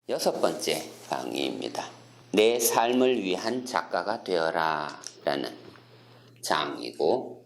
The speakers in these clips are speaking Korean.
6번째 강의입니다. 내 삶을 위한 작가가 되어라 라는 장이고,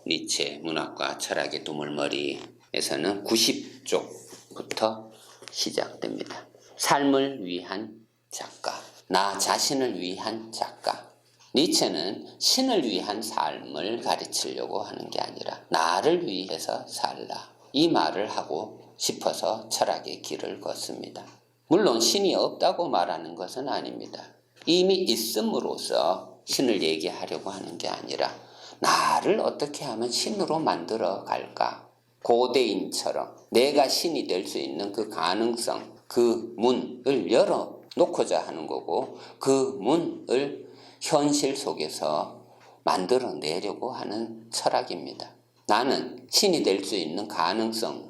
니체 문학과 철학의 두물머리에서는 90쪽부터 시작됩니다. 삶을 위한 작가, 나 자신을 위한 작가. 니체는 신을 위한 삶을 가르치려고 하는 게 아니라 나를 위해서 살라, 이 말을 하고 싶어서 철학의 길을 걷습니다. 물론 신이 없다고 말하는 것은 아닙니다. 이미 있음으로써 신을 얘기하려고 하는 게 아니라 나를 어떻게 하면 신으로 만들어 갈까? 고대인처럼 내가 신이 될 수 있는 그 가능성, 그 문을 열어놓고자 하는 거고, 그 문을 현실 속에서 만들어내려고 하는 철학입니다. 나는 신이 될 수 있는 가능성을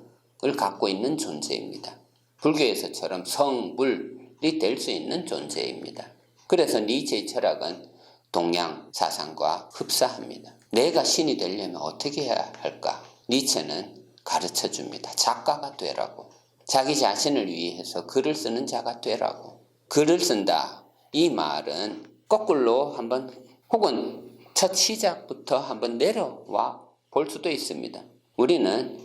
갖고 있는 존재입니다. 불교에서처럼 성불이 될 수 있는 존재입니다. 그래서 니체의 철학은 동양 사상과 흡사합니다. 내가 신이 되려면 어떻게 해야 할까? 니체는 가르쳐 줍니다. 작가가 되라고. 자기 자신을 위해서 글을 쓰는 자가 되라고. 글을 쓴다, 이 말은 거꾸로 한번, 혹은 첫 시작부터 한번 내려와 볼 수도 있습니다. 우리는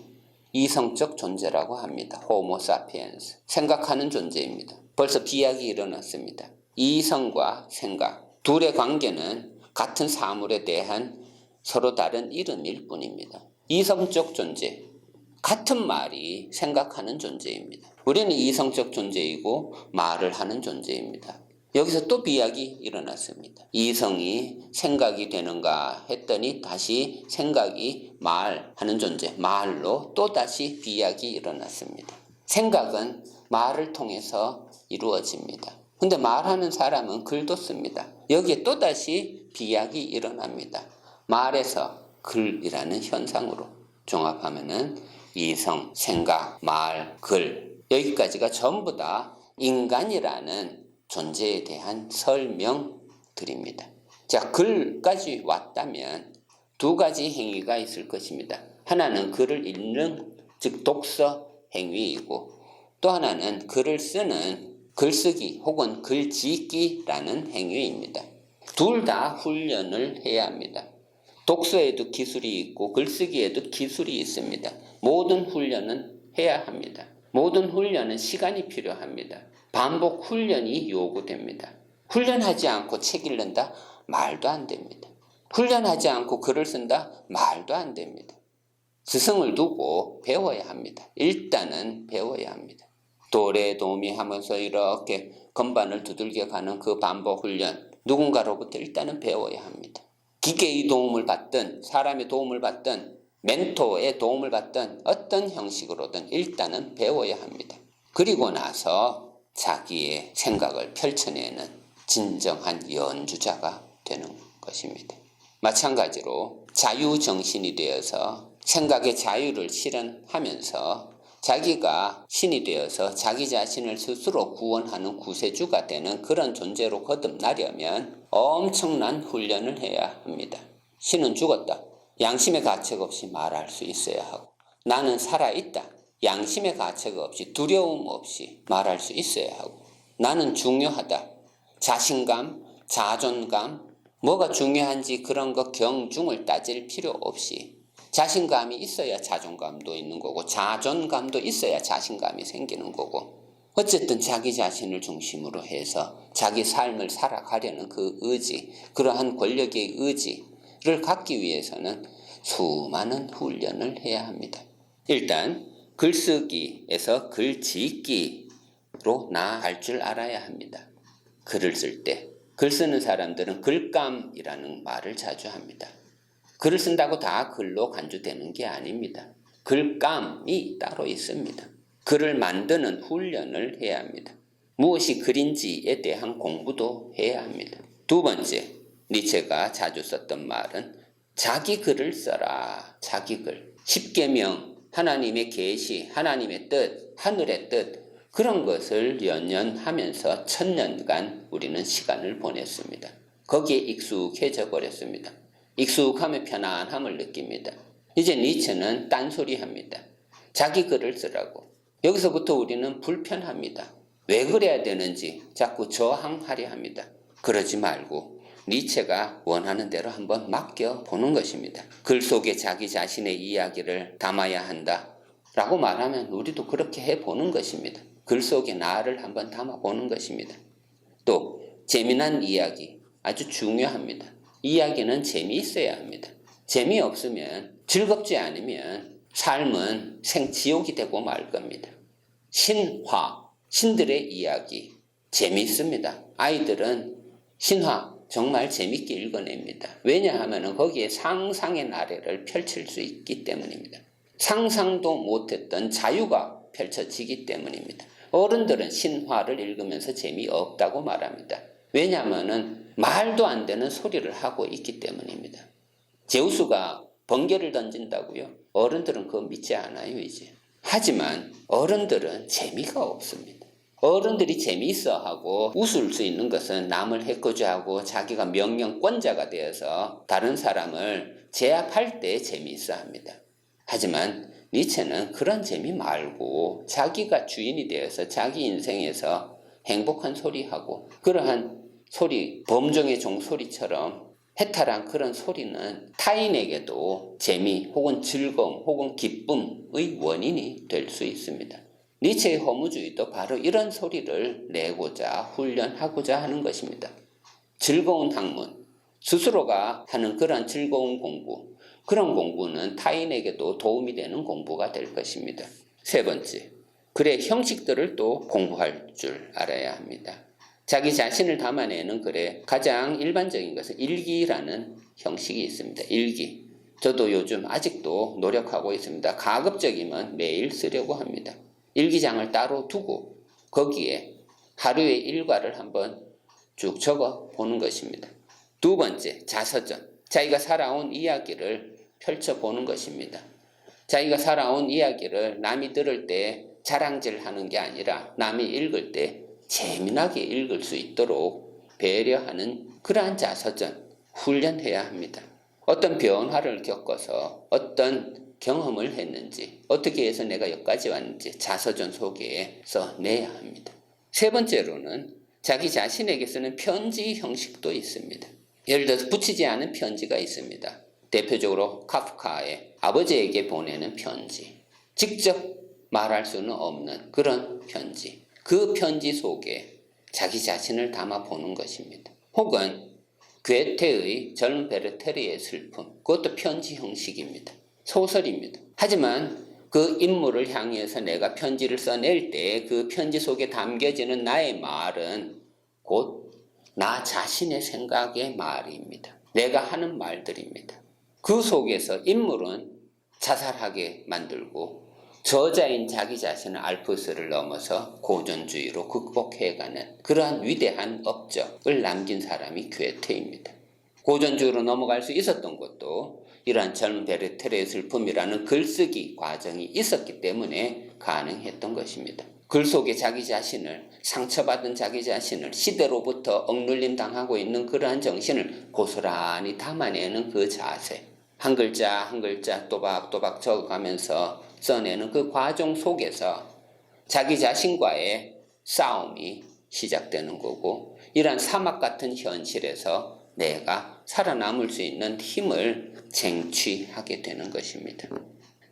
이성적 존재라고 합니다. 호모 사피엔스. 생각하는 존재입니다. 벌써 비약이 일어났습니다. 이성과 생각, 둘의 관계는 같은 사물에 대한 서로 다른 이름일 뿐입니다. 이성적 존재, 같은 말이 생각하는 존재입니다. 우리는 이성적 존재이고 말을 하는 존재입니다. 여기서 또 비약이 일어났습니다. 이성이 생각이 되는가 했더니 다시 생각이 말하는 존재, 말로 또다시 비약이 일어났습니다. 생각은 말을 통해서 이루어집니다. 근데 말하는 사람은 글도 씁니다. 여기에 또다시 비약이 일어납니다. 말에서 글이라는 현상으로 종합하면은 이성, 생각, 말, 글, 여기까지가 전부 다 인간이라는 존재에 대한 설명들입니다. 자, 글까지 왔다면 두 가지 행위가 있을 것입니다. 하나는 글을 읽는, 즉 독서 행위이고, 또 하나는 글을 쓰는 글쓰기 혹은 글짓기라는 행위입니다. 둘 다 훈련을 해야 합니다. 독서에도 기술이 있고 글쓰기에도 기술이 있습니다. 모든 훈련은 해야 합니다. 모든 훈련은 시간이 필요합니다. 반복 훈련이 요구됩니다. 훈련하지 않고 책 읽는다? 말도 안 됩니다. 훈련하지 않고 글을 쓴다? 말도 안 됩니다. 스승을 두고 배워야 합니다. 일단은 배워야 합니다. 도레도미 하면서 이렇게 건반을 두들겨 가는 그 반복 훈련, 누군가로부터 일단은 배워야 합니다. 기계의 도움을 받든 사람의 도움을 받든 멘토의 도움을 받든 어떤 형식으로든 일단은 배워야 합니다. 그리고 나서 자기의 생각을 펼쳐내는 진정한 연주자가 되는 것입니다. 마찬가지로 자유정신이 되어서 생각의 자유를 실현하면서 자기가 신이 되어서 자기 자신을 스스로 구원하는 구세주가 되는 그런 존재로 거듭나려면 엄청난 훈련을 해야 합니다. 신은 죽었다. 양심의 가책 없이 말할 수 있어야 하고, 나는 살아있다. 양심의 가책 없이, 두려움 없이 말할 수 있어야 하고, 나는 중요하다. 자신감, 자존감, 뭐가 중요한지 그런 거 경중을 따질 필요 없이 자신감이 있어야 자존감도 있는 거고, 자존감도 있어야 자신감이 생기는 거고, 어쨌든 자기 자신을 중심으로 해서 자기 삶을 살아가려는 그 의지, 그러한 권력의 의지를 갖기 위해서는 수많은 훈련을 해야 합니다. 일단 글쓰기에서 글짓기로 나아갈 줄 알아야 합니다. 글을 쓸 때, 글 쓰는 사람들은 글감이라는 말을 자주 합니다. 글을 쓴다고 다 글로 간주되는 게 아닙니다. 글감이 따로 있습니다. 글을 만드는 훈련을 해야 합니다. 무엇이 글인지에 대한 공부도 해야 합니다. 두 번째, 니체가 자주 썼던 말은 자기 글을 써라. 자기 글. 십계명, 하나님의 계시, 하나님의 뜻, 하늘의 뜻, 그런 것을 연연하면서 1000년간 우리는 시간을 보냈습니다. 거기에 익숙해져 버렸습니다. 익숙하면 편안함을 느낍니다. 이제 니체는 딴소리합니다. 자기 글을 쓰라고. 여기서부터 우리는 불편합니다. 왜 그래야 되는지 자꾸 저항하려 합니다. 그러지 말고 니체가 원하는 대로 한번 맡겨보는 것입니다. 글 속에 자기 자신의 이야기를 담아야 한다 라고 말하면 우리도 그렇게 해보는 것입니다. 글 속에 나를 한번 담아보는 것입니다. 또 재미난 이야기 아주 중요합니다. 이야기는 재미있어야 합니다. 재미없으면 즐겁지 않으면 삶은 생지옥이 되고 말 겁니다. 신화, 신들의 이야기 재미있습니다. 아이들은 신화 정말 재밌게 읽어냅니다. 왜냐하면 거기에 상상의 나래를 펼칠 수 있기 때문입니다. 상상도 못했던 자유가 펼쳐지기 때문입니다. 어른들은 신화를 읽으면서 재미없다고 말합니다. 왜냐하면 말도 안 되는 소리를 하고 있기 때문입니다. 제우스가 번개를 던진다고요? 어른들은 그거 믿지 않아요, 이제. 하지만 어른들은 재미가 없습니다. 어른들이 재미있어 하고 웃을 수 있는 것은 남을 해코지하고 자기가 명령권자가 되어서 다른 사람을 제압할 때 재미있어 합니다. 하지만 니체는 그런 재미 말고 자기가 주인이 되어서 자기 인생에서 행복한 소리하고 그러한 소리, 범종의 종소리처럼 해탈한 그런 소리는 타인에게도 재미 혹은 즐거움 혹은 기쁨의 원인이 될 수 있습니다. 니체의 허무주의도 바로 이런 소리를 내고자 훈련하고자 하는 것입니다. 즐거운 학문, 스스로가 하는 그런 즐거운 공부, 그런 공부는 타인에게도 도움이 되는 공부가 될 것입니다. 세 번째, 글의 형식들을 또 공부할 줄 알아야 합니다. 자기 자신을 담아내는 글의 가장 일반적인 것은 일기라는 형식이 있습니다. 일기. 저도 요즘 아직도 노력하고 있습니다. 가급적이면 매일 쓰려고 합니다. 일기장을 따로 두고 거기에 하루의 일과를 한번 쭉 적어 보는 것입니다. 두 번째, 자서전. 자기가 살아온 이야기를 펼쳐보는 것입니다. 자기가 살아온 이야기를 남이 들을 때 자랑질하는 게 아니라 남이 읽을 때 재미나게 읽을 수 있도록 배려하는 그러한 자서전 훈련해야 합니다. 어떤 변화를 겪어서 어떤 경험을 했는지 어떻게 해서 내가 여기까지 왔는지 자서전 속에 써내야 합니다. 세 번째로는 자기 자신에게 쓰는 편지 형식도 있습니다. 예를 들어서 붙이지 않은 편지가 있습니다. 대표적으로 카프카의 아버지에게 보내는 편지, 직접 말할 수는 없는 그런 편지, 그 편지 속에 자기 자신을 담아보는 것입니다. 혹은 괴테의 젊은 베르테르의 슬픔, 그것도 편지 형식입니다. 소설입니다. 하지만 그 인물을 향해서 내가 편지를 써낼 때 그 편지 속에 담겨지는 나의 말은 곧 나 자신의 생각의 말입니다. 내가 하는 말들입니다. 그 속에서 인물은 자살하게 만들고 저자인 자기 자신은 알프스를 넘어서 고전주의로 극복해가는 그러한 위대한 업적을 남긴 사람이 괴테입니다. 고전주의로 넘어갈 수 있었던 것도 이러한 젊은 베르테르의 슬픔이라는 글쓰기 과정이 있었기 때문에 가능했던 것입니다. 글 속에 자기 자신을, 상처받은 자기 자신을, 시대로부터 억눌림 당하고 있는 그러한 정신을 고스란히 담아내는 그 자세, 한 글자 한 글자 또박또박 적어가면서 써내는 그 과정 속에서 자기 자신과의 싸움이 시작되는 거고, 이러한 사막 같은 현실에서 내가 살아남을 수 있는 힘을 쟁취하게 되는 것입니다.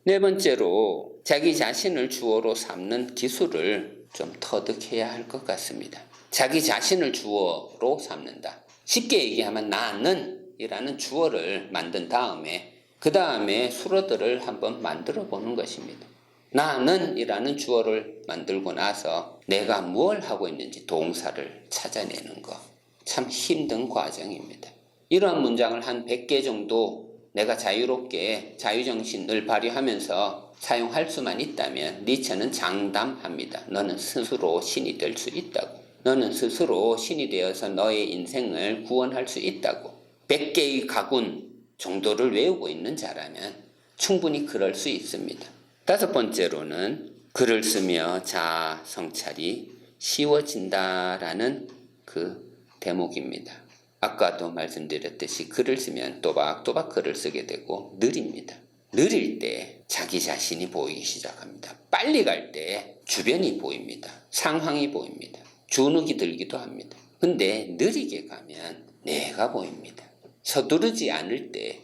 네 번째로 자기 자신을 주어로 삼는 기술을 좀 터득해야 할 것 같습니다. 자기 자신을 주어로 삼는다. 쉽게 얘기하면 나는 이라는 주어를 만든 다음에 그 다음에 수로들을 한번 만들어 보는 것입니다. 나는 이라는 주어를 만들고 나서 내가 무엇을 하고 있는지 동사를 찾아내는 것. 참 힘든 과정입니다. 이러한 문장을 한 100개 정도 내가 자유롭게 자유정신을 발휘하면서 사용할 수만 있다면 니체는 장담합니다. 너는 스스로 신이 될 수 있다고. 너는 스스로 신이 되어서 너의 인생을 구원할 수 있다고. 100개의 가군 정도를 외우고 있는 자라면 충분히 그럴 수 있습니다. 다섯 번째로는 글을 쓰며 자아 성찰이 쉬워진다라는 그 대목입니다. 아까도 말씀드렸듯이 글을 쓰면 또박또박 글을 쓰게 되고 느립니다. 느릴 때 자기 자신이 보이기 시작합니다. 빨리 갈 때 주변이 보입니다. 상황이 보입니다. 주눅이 들기도 합니다. 근데 느리게 가면 내가 보입니다. 서두르지 않을 때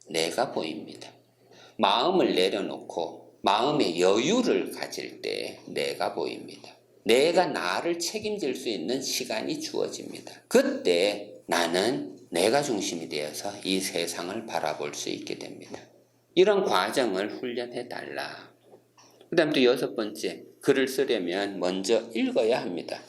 내가 보입니다. 마음을 내려놓고 마음의 여유를 가질 때 내가 보입니다. 내가 나를 책임질 수 있는 시간이 주어집니다. 그때 나는 내가 중심이 되어서 이 세상을 바라볼 수 있게 됩니다. 이런 과정을 훈련해 달라. 그 다음 또 6번째, 글을 쓰려면 먼저 읽어야 합니다.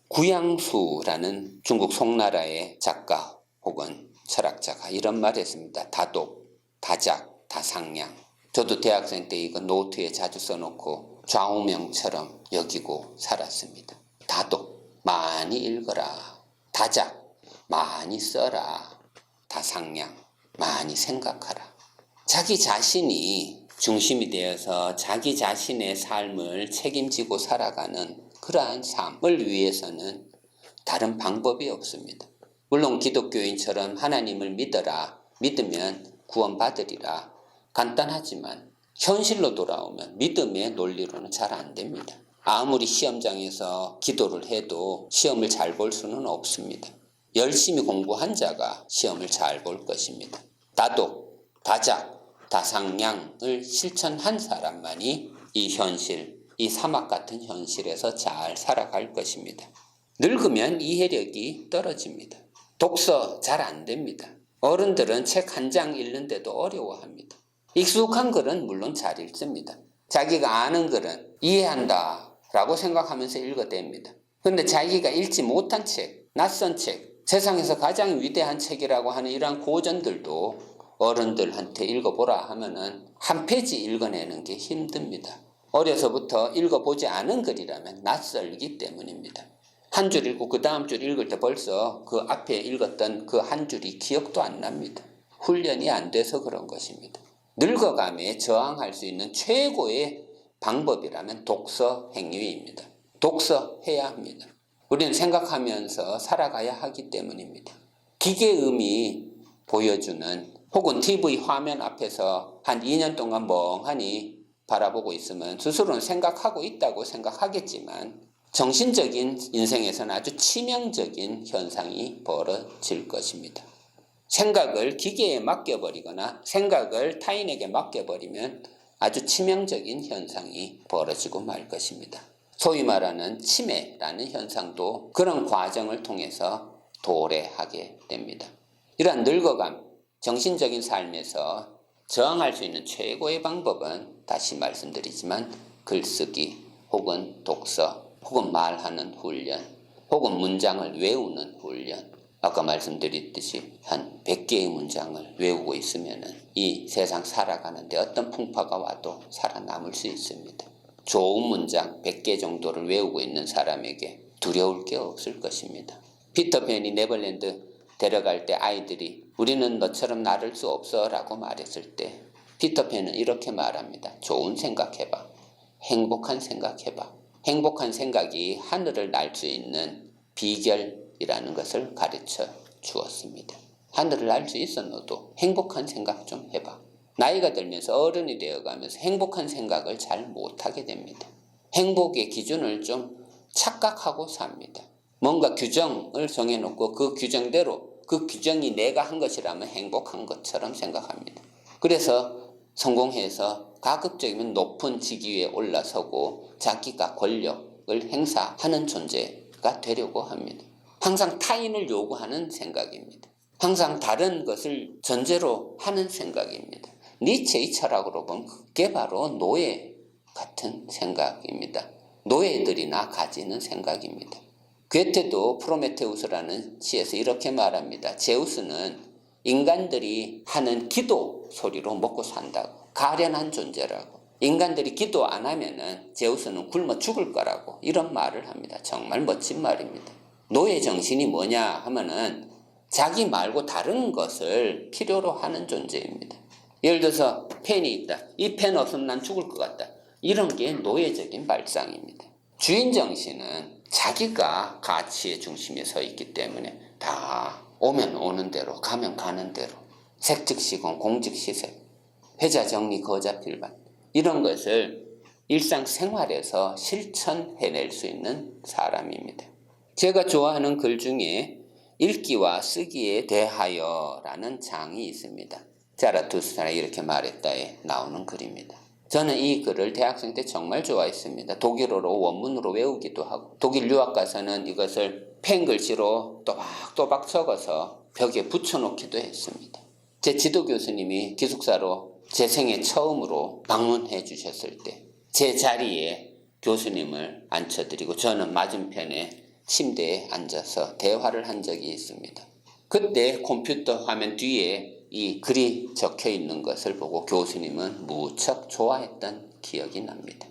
구양수라는 중국 송나라의 작가 혹은 철학자가 이런 말을 했습니다. 다독, 다작, 다상량. 저도 대학생 때 이거 노트에 자주 써놓고 좌우명처럼 여기고 살았습니다. 다독, 많이 읽어라. 다작, 많이 써라. 다상량, 많이 생각하라. 자기 자신이 중심이 되어서 자기 자신의 삶을 책임지고 살아가는 그러한 삶을 위해서는 다른 방법이 없습니다. 물론 기독교인처럼 하나님을 믿어라, 믿으면 구원받으리라 간단하지만 현실로 돌아오면 믿음의 논리로는 잘 안 됩니다. 아무리 시험장에서 기도를 해도 시험을 잘 볼 수는 없습니다. 열심히 공부한 자가 시험을 잘 볼 것입니다. 다독, 다작, 다상량을 실천한 사람만이 이 현실, 이 사막 같은 현실에서 잘 살아갈 것입니다. 늙으면 이해력이 떨어집니다. 독서 잘 안 됩니다. 어른들은 책 한 장 읽는데도 어려워합니다. 익숙한 글은 물론 잘 읽습니다. 자기가 아는 글은 이해한다 라고 생각하면서 읽어댑니다. 그런데 자기가 읽지 못한 책, 낯선 책, 세상에서 가장 위대한 책이라고 하는 이러한 고전들도 어른들한테 읽어보라 하면은 한 페이지 읽어내는 게 힘듭니다. 어려서부터 읽어보지 않은 글이라면 낯설기 때문입니다. 한 줄 읽고 그 다음 줄 읽을 때 벌써 그 앞에 읽었던 그 한 줄이 기억도 안 납니다. 훈련이 안 돼서 그런 것입니다. 늙어감에 저항할 수 있는 최고의 방법이라면 독서 행위입니다. 독서해야 합니다. 우리는 생각하면서 살아가야 하기 때문입니다. 기계음이 보여주는 혹은 TV 화면 앞에서 한 2년 동안 멍하니 바라보고 있으면 스스로는 생각하고 있다고 생각하겠지만 정신적인 인생에서는 아주 치명적인 현상이 벌어질 것입니다. 생각을 기계에 맡겨버리거나 생각을 타인에게 맡겨버리면 아주 치명적인 현상이 벌어지고 말 것입니다. 소위 말하는 치매라는 현상도 그런 과정을 통해서 도래하게 됩니다. 이러한 늙어감, 정신적인 삶에서 저항할 수 있는 최고의 방법은 다시 말씀드리지만 글쓰기 혹은 독서 혹은 말하는 훈련 혹은 문장을 외우는 훈련. 아까 말씀드렸듯이 한 100개의 문장을 외우고 있으면 이 세상 살아가는데 어떤 풍파가 와도 살아남을 수 있습니다. 좋은 문장 100개 정도를 외우고 있는 사람에게 두려울 게 없을 것입니다. 피터팬이 네버랜드 데려갈 때 아이들이 우리는 너처럼 나를 수 없어 라고 말했을 때 피터팬은 이렇게 말합니다. 좋은 생각해봐. 행복한 생각해봐. 행복한 생각이 하늘을 날 수 있는 비결이라는 것을 가르쳐 주었습니다. 하늘을 날 수 있어 너도 행복한 생각 좀 해봐. 나이가 들면서 어른이 되어가면서 행복한 생각을 잘 못하게 됩니다. 행복의 기준을 좀 착각하고 삽니다. 뭔가 규정을 정해놓고 그 규정대로 그 규정이 내가 한 것이라면 행복한 것처럼 생각합니다. 그래서 성공해서 가급적이면 높은 직위에 올라서고 자기가 권력을 행사하는 존재가 되려고 합니다. 항상 타인을 요구하는 생각입니다. 항상 다른 것을 전제로 하는 생각입니다. 니체의 철학으로 보면 그게 바로 노예 같은 생각입니다. 노예들이나 가지는 생각입니다. 괴테도 프로메테우스라는 시에서 이렇게 말합니다. 제우스는 인간들이 하는 기도 소리로 먹고 산다고. 가련한 존재라고. 인간들이 기도 안 하면은 제우스는 굶어 죽을 거라고 이런 말을 합니다. 정말 멋진 말입니다. 노예 정신이 뭐냐 하면은 자기 말고 다른 것을 필요로 하는 존재입니다. 예를 들어서 펜이 있다. 이 펜 없으면 난 죽을 것 같다. 이런 게 노예적인 발상입니다. 주인 정신은 자기가 가치의 중심에 서 있기 때문에 다 오면 오는 대로 가면 가는 대로 색즉시공 공즉시색 회자 정리 거자 필반 이런 것을 일상생활에서 실천해낼 수 있는 사람입니다. 제가 좋아하는 글 중에 읽기와 쓰기에 대하여라는 장이 있습니다. 자라투스트라 이렇게 말했다에 나오는 글입니다. 저는 이 글을 대학생 때 정말 좋아했습니다. 독일어로 원문으로 외우기도 하고 독일 유학 가서는 이것을 펜글씨로 또박또박 적어서 벽에 붙여놓기도 했습니다. 제 지도 교수님이 기숙사로 제 생애 처음으로 방문해 주셨을 때 제 자리에 교수님을 앉혀드리고 저는 맞은편에 침대에 앉아서 대화를 한 적이 있습니다. 그때 컴퓨터 화면 뒤에 이 글이 적혀 있는 것을 보고 교수님은 무척 좋아했던 기억이 납니다.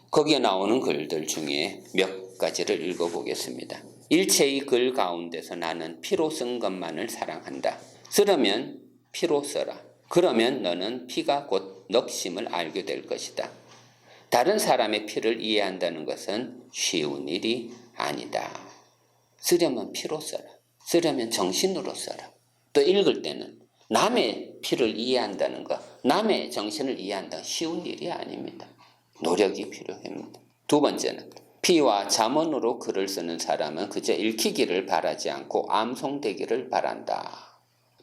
거기에 나오는 글들 중에 몇 가지를 읽어보겠습니다. 일체의 글 가운데서 나는 피로 쓴 것만을 사랑한다. 쓰려면 피로 써라. 그러면 너는 피가 곧 넋임을 알게 될 것이다. 다른 사람의 피를 이해한다는 것은 쉬운 일이 아니다. 쓰려면 피로 써라. 쓰려면 정신으로 써라. 또 읽을 때는 남의 피를 이해한다는 것, 남의 정신을 이해한다는 쉬운 일이 아닙니다. 노력이 필요합니다. 두 번째는 피와 잠언으로 글을 쓰는 사람은 그저 읽히기를 바라지 않고 암송되기를 바란다.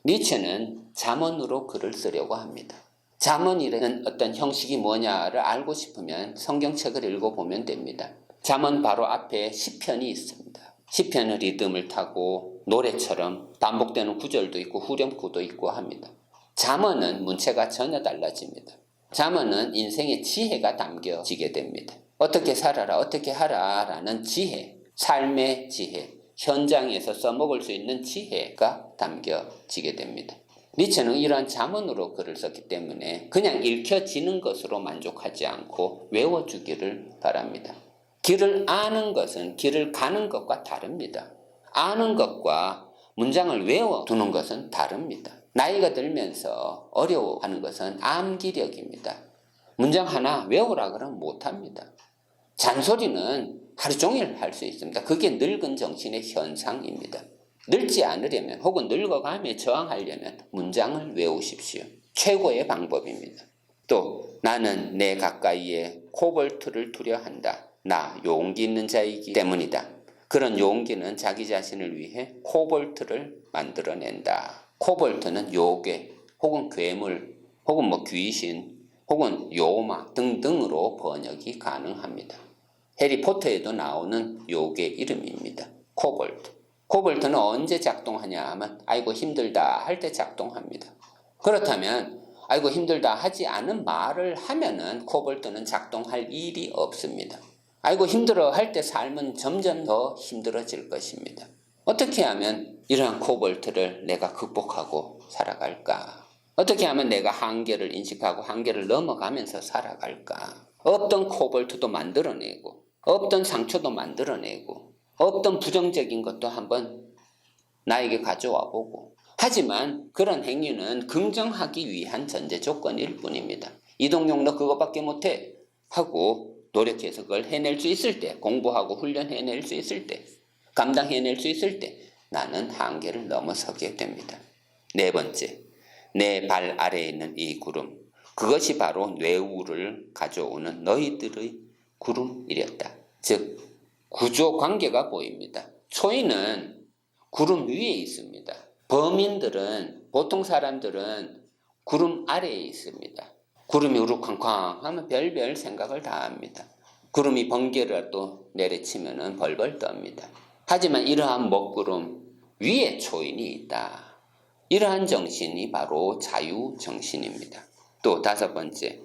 니체는 잠언으로 글을 쓰려고 합니다. 잠언이라는 어떤 형식이 뭐냐를 알고 싶으면 성경책을 읽어보면 됩니다. 잠언 바로 앞에 시편이 있습니다. 시편은 리듬을 타고 노래처럼 반복되는 구절도 있고 후렴구도 있고 합니다. 잠언은 문체가 전혀 달라집니다. 잠언은 인생의 지혜가 담겨지게 됩니다. 어떻게 살아라, 어떻게 하라 라는 지혜, 삶의 지혜, 현장에서 써먹을 수 있는 지혜가 담겨지게 됩니다. 니체는 이러한 잠언으로 글을 썼기 때문에 그냥 읽혀지는 것으로 만족하지 않고 외워주기를 바랍니다. 길을 아는 것은 길을 가는 것과 다릅니다. 아는 것과 문장을 외워두는 것은 다릅니다. 나이가 들면서 어려워하는 것은 암기력입니다. 문장 하나 외우라 그러면 못합니다. 잔소리는 하루 종일 할 수 있습니다. 그게 늙은 정신의 현상입니다. 늙지 않으려면 혹은 늙어감에 저항하려면 문장을 외우십시오. 최고의 방법입니다. 또 나는 내 가까이에 코볼트를 두려한다. 나 용기 있는 자이기 때문이다. 그런 용기는 자기 자신을 위해 코볼트를 만들어낸다. 코볼트는 요괴 혹은 괴물 혹은 귀신 혹은 요마 등등으로 번역이 가능합니다. 해리포터에도 나오는 요괴 이름입니다. 코볼트. 코볼트는 언제 작동하냐 하면 아이고 힘들다 할 때 작동합니다. 그렇다면 아이고 힘들다 하지 않은 말을 하면은 코볼트는 작동할 일이 없습니다. 아이고 힘들어 할 때 삶은 점점 더 힘들어질 것입니다. 어떻게 하면 이러한 코볼트를 내가 극복하고 살아갈까? 어떻게 하면 내가 한계를 인식하고 한계를 넘어가면서 살아갈까? 없던 코볼트도 만들어내고 없던 상처도 만들어내고 없던 부정적인 것도 한번 나에게 가져와 보고 하지만 그런 행위는 긍정하기 위한 전제 조건일 뿐입니다. 이동용 너 그것밖에 못해 하고 노력해서 그걸 해낼 수 있을 때 공부하고 훈련해낼 수 있을 때 감당해낼 수 있을 때 나는 한계를 넘어서게 됩니다. 네 번째, 내 발 아래에 있는 이 구름 그것이 바로 뇌우를 가져오는 너희들의 구름이랬다. 즉 구조 관계가 보입니다. 초인은 구름 위에 있습니다. 범인들은 보통 사람들은 구름 아래에 있습니다. 구름이 우르쾅쾅 하면 별별 생각을 다 합니다. 구름이 번개라도 내리치면 벌벌 떱니다. 하지만 이러한 먹구름 위에 초인이 있다. 이러한 정신이 바로 자유정신입니다. 또 다섯 번째,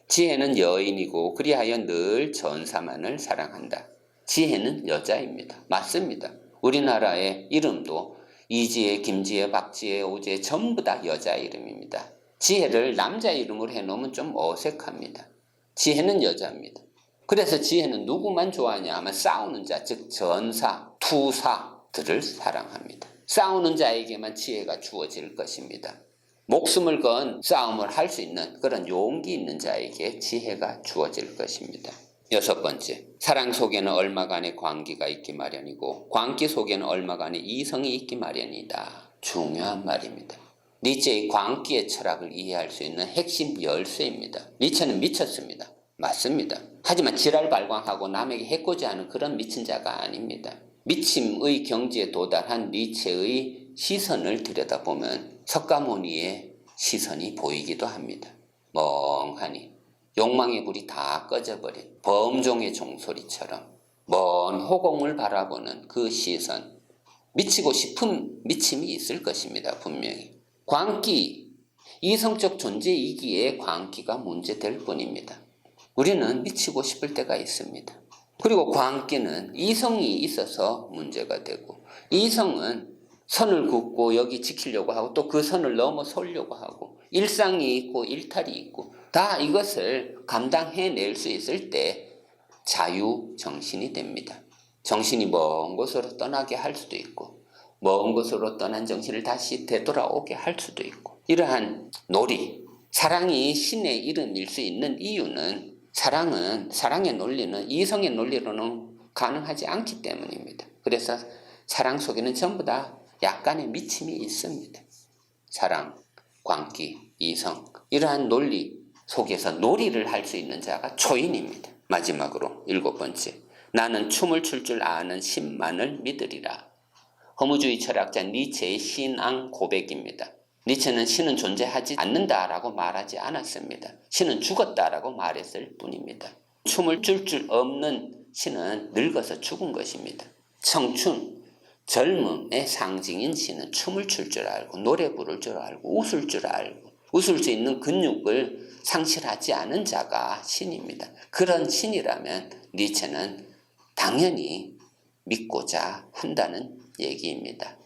지혜는 여인이고 그리하여 늘 전사만을 사랑한다. 지혜는 여자입니다. 맞습니다. 우리나라의 이름도 이지혜, 김지혜, 박지혜, 오지혜 전부 다 여자 이름입니다. 지혜를 남자 이름으로 해놓으면 좀 어색합니다. 지혜는 여자입니다. 그래서 지혜는 누구만 좋아하냐 하면 싸우는 자, 즉 전사, 투사들을 사랑합니다. 싸우는 자에게만 지혜가 주어질 것입니다. 목숨을 건 싸움을 할 수 있는 그런 용기 있는 자에게 지혜가 주어질 것입니다. 여섯 번째, 사랑 속에는 얼마간의 광기가 있기 마련이고 광기 속에는 얼마간의 이성이 있기 마련이다. 중요한 말입니다. 니체의 광기의 철학을 이해할 수 있는 핵심 열쇠입니다. 니체는 미쳤습니다. 맞습니다. 하지만 지랄 발광하고 남에게 해코지하는 그런 미친 자가 아닙니다. 미침의 경지에 도달한 니체의 시선을 들여다보면 석가모니의 시선이 보이기도 합니다. 멍하니 욕망의 불이 다 꺼져버린 범종의 종소리처럼 먼 호공을 바라보는 그 시선, 미치고 싶은 미침이 있을 것입니다. 분명히. 광기, 이성적 존재이기에 광기가 문제될 뿐입니다. 우리는 미치고 싶을 때가 있습니다. 그리고 광기는 이성이 있어서 문제가 되고, 이성은 선을 긋고 여기 지키려고 하고 또 그 선을 넘어서려고 하고, 일상이 있고 일탈이 있고, 다 이것을 감당해낼 수 있을 때 자유정신이 됩니다. 정신이 먼 곳으로 떠나게 할 수도 있고, 먼 곳으로 떠난 정신을 다시 되돌아오게 할 수도 있고, 이러한 놀이, 사랑이 신의 이름일 수 있는 이유는 사랑의 논리는 이성의 논리로는 가능하지 않기 때문입니다. 그래서 사랑 속에는 전부 다 약간의 미침이 있습니다. 사랑, 광기, 이성, 이러한 논리 속에서 놀이를 할 수 있는 자가 초인입니다. 마지막으로 7번째, 나는 춤을 출 줄 아는 신만을 믿으리라. 허무주의 철학자 니체의 신앙 고백입니다. 니체는 신은 존재하지 않는다라고 말하지 않았습니다. 신은 죽었다라고 말했을 뿐입니다. 춤을 출 줄 없는 신은 늙어서 죽은 것입니다. 청춘, 젊음의 상징인 신은 춤을 출 줄 알고 노래 부를 줄 알고 웃을 줄 알고 웃을 수 있는 근육을 상실하지 않은 자가 신입니다. 그런 신이라면 니체는 당연히 믿고자 한다는 얘기입니다.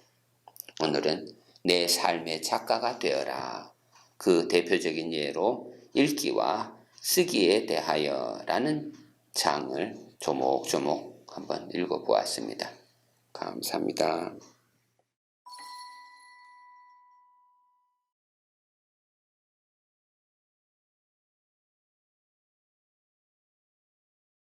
오늘은 내 삶의 작가가 되어라. 그 대표적인 예로 읽기와 쓰기에 대하여 라는 장을 조목조목 한번 읽어보았습니다. 감사합니다.